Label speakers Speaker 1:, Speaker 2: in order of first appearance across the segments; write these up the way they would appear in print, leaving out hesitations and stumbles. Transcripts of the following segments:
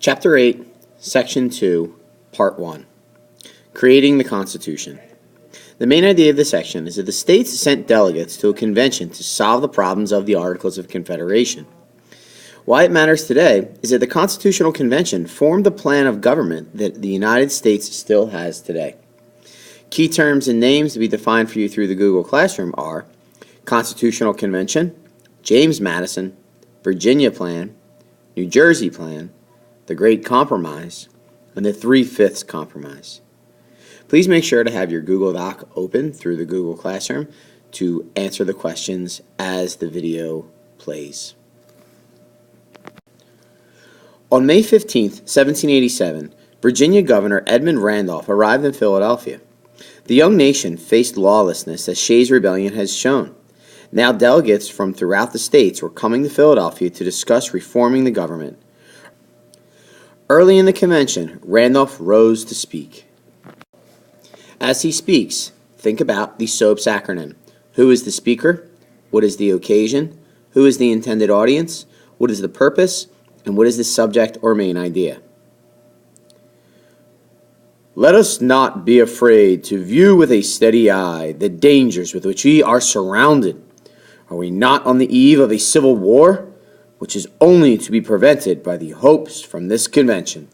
Speaker 1: Chapter 8, Section 2, Part 1, Creating the Constitution. The main idea of this section is that the states sent delegates to a convention to solve the problems of the Articles of Confederation. Why it matters today is that the Constitutional Convention formed the plan of government that the United States still has today. Key terms and names to be defined for you through the Google Classroom are Constitutional Convention, James Madison, Virginia Plan, New Jersey Plan, the Great Compromise, and the Three-Fifths Compromise. Please make sure to have your Google Doc open through the Google Classroom to answer the questions as the video plays. On May 15, 1787, Virginia Governor Edmund Randolph arrived in Philadelphia. The young nation faced lawlessness as Shays' Rebellion has shown. Now delegates from throughout the states were coming to Philadelphia to discuss reforming the government. Early in the convention, Randolph rose to speak. As he speaks, think about the SOAPS acronym. Who is the speaker? What is the occasion? Who is the intended audience? What is the purpose? And what is the subject or main idea? Let us not be afraid to view with a steady eye the dangers with which we are surrounded. Are we not on the eve of a civil war, which is only to be prevented by the hopes from this convention?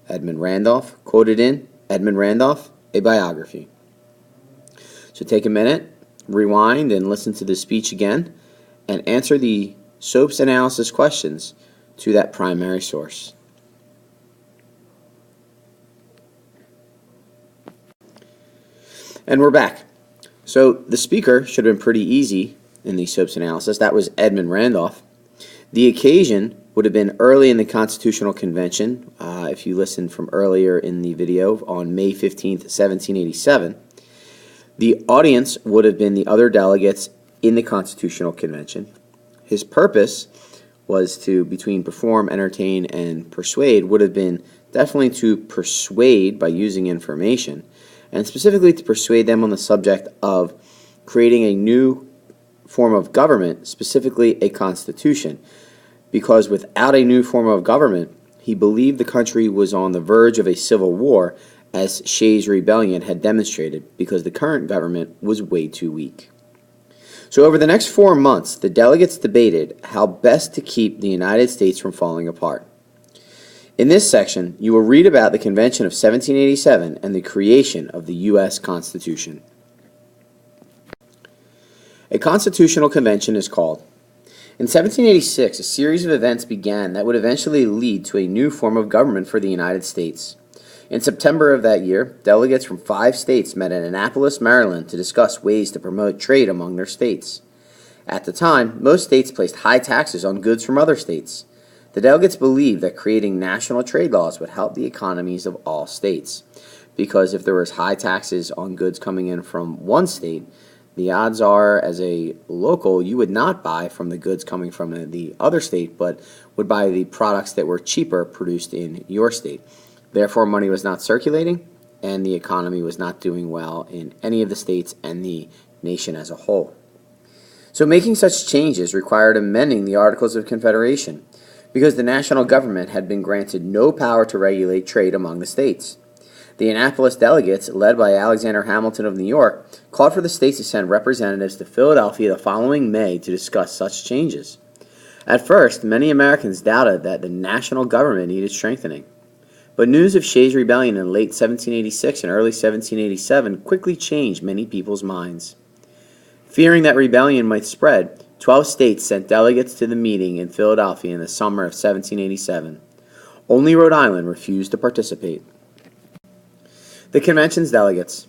Speaker 1: Edmund Randolph, quoted in Edmund Randolph, a biography. So take a minute, rewind, and listen to the speech again, and answer the SOAPS analysis questions to that primary source. And we're back. So the speaker should have been pretty easy in the SOAPS analysis. That was Edmund Randolph. The occasion would have been early in the Constitutional Convention, if you listened from earlier in the video, on May 15th, 1787. The audience would have been the other delegates in the Constitutional Convention. His purpose was to, between perform, entertain, and persuade, would have been definitely to persuade by using information, and specifically to persuade them on the subject of creating a new form of government, specifically a constitution, because without a new form of government, he believed the country was on the verge of a civil war, as Shays' Rebellion had demonstrated, because the current government was way too weak. So over the next 4 months, the delegates debated how best to keep the United States from falling apart. In this section, you will read about the Convention of 1787 and the creation of the U.S. Constitution. A constitutional convention is called. In 1786, a series of events began that would eventually lead to a new form of government for the United States. In September of that year, delegates from 5 states met in Annapolis, Maryland, to discuss ways to promote trade among their states. At the time, most states placed high taxes on goods from other states. The delegates believed that creating national trade laws would help the economies of all states, because if there was high taxes on goods coming in from one state, the odds are, as a local, you would not buy from the goods coming from the other state, but would buy the products that were cheaper produced in your state. Therefore, money was not circulating, and the economy was not doing well in any of the states and the nation as a whole. So making such changes required amending the Articles of Confederation, because the national government had been granted no power to regulate trade among the states. The Annapolis delegates, led by Alexander Hamilton of New York, called for the states to send representatives to Philadelphia the following May to discuss such changes. At first, many Americans doubted that the national government needed strengthening. But news of Shays' Rebellion in late 1786 and early 1787 quickly changed many people's minds. Fearing that rebellion might spread, 12 states sent delegates to the meeting in Philadelphia in the summer of 1787. Only Rhode Island refused to participate. The convention's delegates.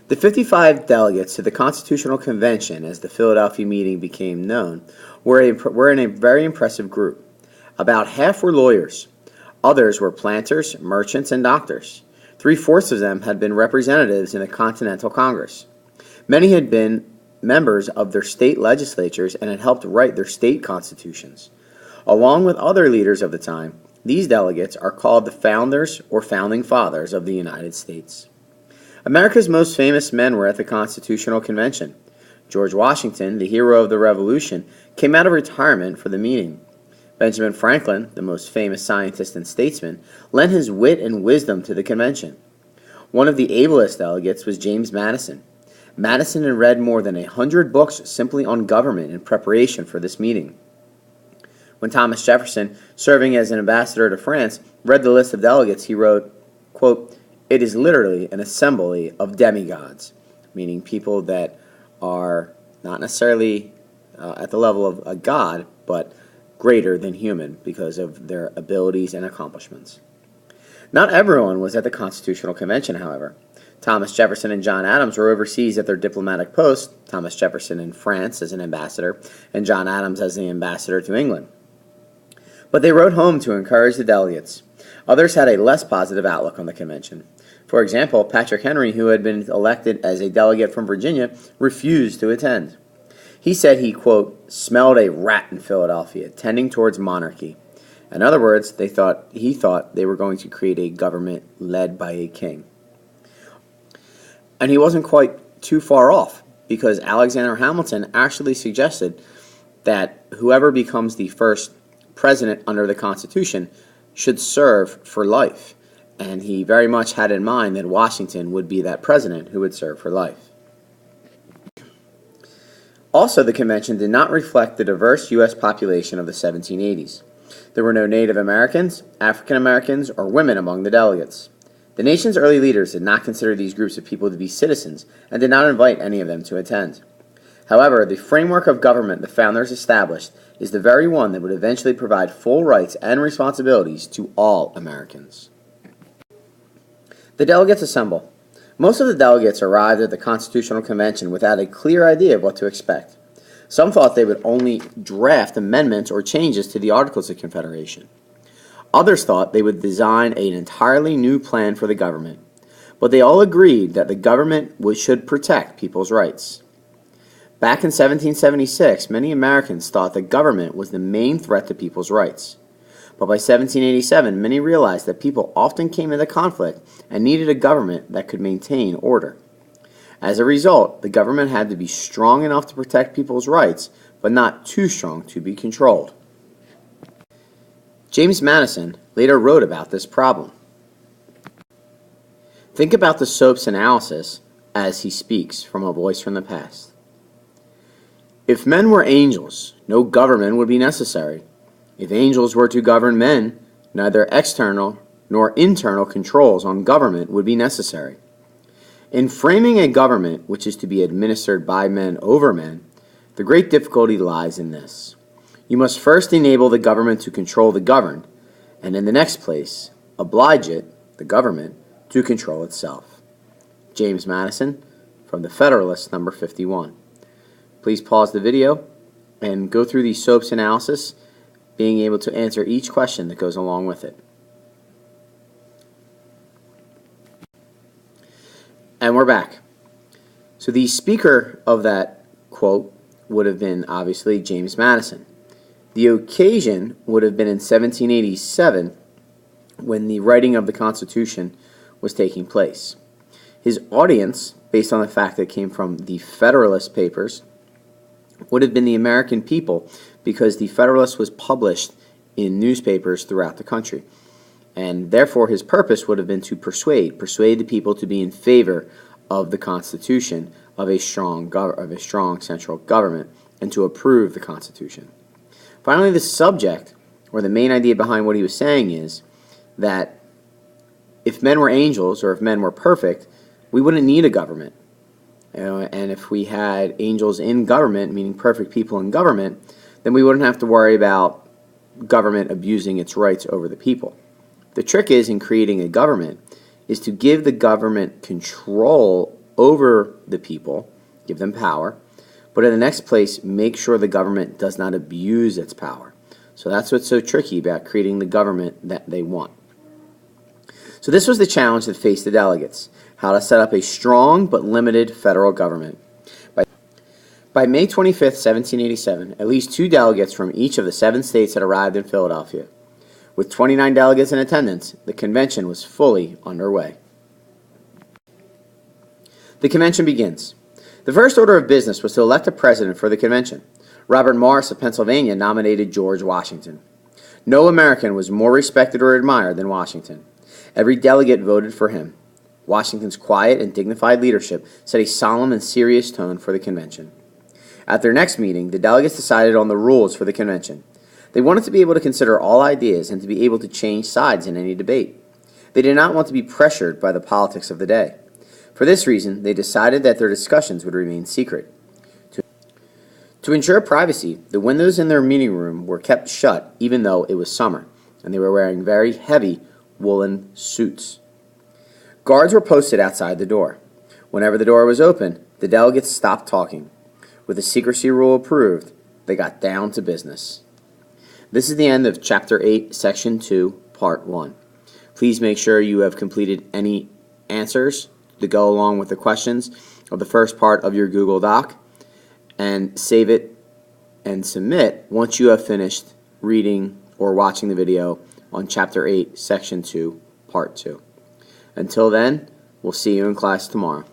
Speaker 1: The 55 delegates to the Constitutional Convention, as the Philadelphia meeting became known, were in a very impressive group. About half were lawyers. Others were planters, merchants, and doctors. 3/4 of them had been representatives in the Continental Congress. Many had been members of their state legislatures and had helped write their state constitutions. Along with other leaders of the time, these delegates are called the founders or founding fathers of the United States. America's most famous men were at the Constitutional Convention. George Washington, the hero of the Revolution, came out of retirement for the meeting. Benjamin Franklin, the most famous scientist and statesman, lent his wit and wisdom to the convention. One of the ablest delegates was James Madison. Madison had read more than 100 books simply on government in preparation for this meeting. When Thomas Jefferson, serving as an ambassador to France, read the list of delegates, he wrote, quote, "It is literally an assembly of demigods," meaning people that are not necessarily at the level of a god, but greater than human because of their abilities and accomplishments. Not everyone was at the Constitutional Convention, however. Thomas Jefferson and John Adams were overseas at their diplomatic posts, Thomas Jefferson in France as an ambassador, and John Adams as the ambassador to England. But they wrote home to encourage the delegates. Others had a less positive outlook on the convention. For example, Patrick Henry, who had been elected as a delegate from Virginia, refused to attend. He said he, quote, "smelled a rat in Philadelphia, tending towards monarchy." In other words, he thought they were going to create a government led by a king. And he wasn't quite too far off, because Alexander Hamilton actually suggested that whoever becomes the first president under the Constitution should serve for life. And he very much had in mind that Washington would be that president who would serve for life. Also, the convention did not reflect the diverse U.S. population of the 1780s. There were no Native Americans, African Americans, or women among the delegates. The nation's early leaders did not consider these groups of people to be citizens and did not invite any of them to attend. However, the framework of government the founders established is the very one that would eventually provide full rights and responsibilities to all Americans. The delegates assemble. Most of the delegates arrived at the Constitutional Convention without a clear idea of what to expect. Some thought they would only draft amendments or changes to the Articles of Confederation. Others thought they would design an entirely new plan for the government. But they all agreed that the government should protect people's rights. Back in 1776, many Americans thought that government was the main threat to people's rights. But by 1787, many realized that people often came into conflict and needed a government that could maintain order. As a result, the government had to be strong enough to protect people's rights, but not too strong to be controlled. James Madison later wrote about this problem. Think about the soap's analysis as he speaks from a voice from the past. If men were angels, no government would be necessary. If angels were to govern men, neither external nor internal controls on government would be necessary. In framing a government which is to be administered by men over men, the great difficulty lies in this. You must first enable the government to control the governed, and in the next place, oblige it, the government, to control itself. James Madison, from the Federalist, number 51. Please pause the video and go through the SOAP's analysis, being able to answer each question that goes along with it. And we're back. So the speaker of that quote would have been obviously James Madison. The occasion would have been in 1787 when the writing of the Constitution was taking place. His audience, based on the fact that it came from the Federalist Papers, would have been the American people, because the Federalist was published in newspapers throughout the country. And therefore his purpose would have been to persuade the people to be in favor of the Constitution, of a strong central government, and to approve the Constitution. Finally, the subject, or the main idea behind what he was saying, is that if men were angels, or if men were perfect, we wouldn't need a government. And if we had angels in government, meaning perfect people in government, then we wouldn't have to worry about government abusing its rights over the people. The trick is, in creating a government, is to give the government control over the people, give them power, but in the next place, make sure the government does not abuse its power. So that's what's so tricky about creating the government that they want. So this was the challenge that faced the delegates: how to set up a strong but limited federal government. By May 25, 1787, at least 2 delegates from each of the 7 states had arrived in Philadelphia. With 29 delegates in attendance, the convention was fully underway. The convention begins. The first order of business was to elect a president for the convention. Robert Morris of Pennsylvania nominated George Washington. No American was more respected or admired than Washington. Every delegate voted for him. Washington's quiet and dignified leadership set a solemn and serious tone for the convention. At their next meeting, the delegates decided on the rules for the convention. They wanted to be able to consider all ideas and to be able to change sides in any debate. They did not want to be pressured by the politics of the day. For this reason, they decided that their discussions would remain secret. To ensure privacy, the windows in their meeting room were kept shut even though it was summer, and they were wearing very heavy woolen suits. Guards were posted outside the door. Whenever the door was open, the delegates stopped talking. With the secrecy rule approved, they got down to business. This is the end of Chapter 8, Section 2, Part 1. Please make sure you have completed any answers to go along with the questions of the first part of your Google Doc, and save it and submit once you have finished reading or watching the video on Chapter 8, Section 2, Part 2. Until then, we'll see you in class tomorrow.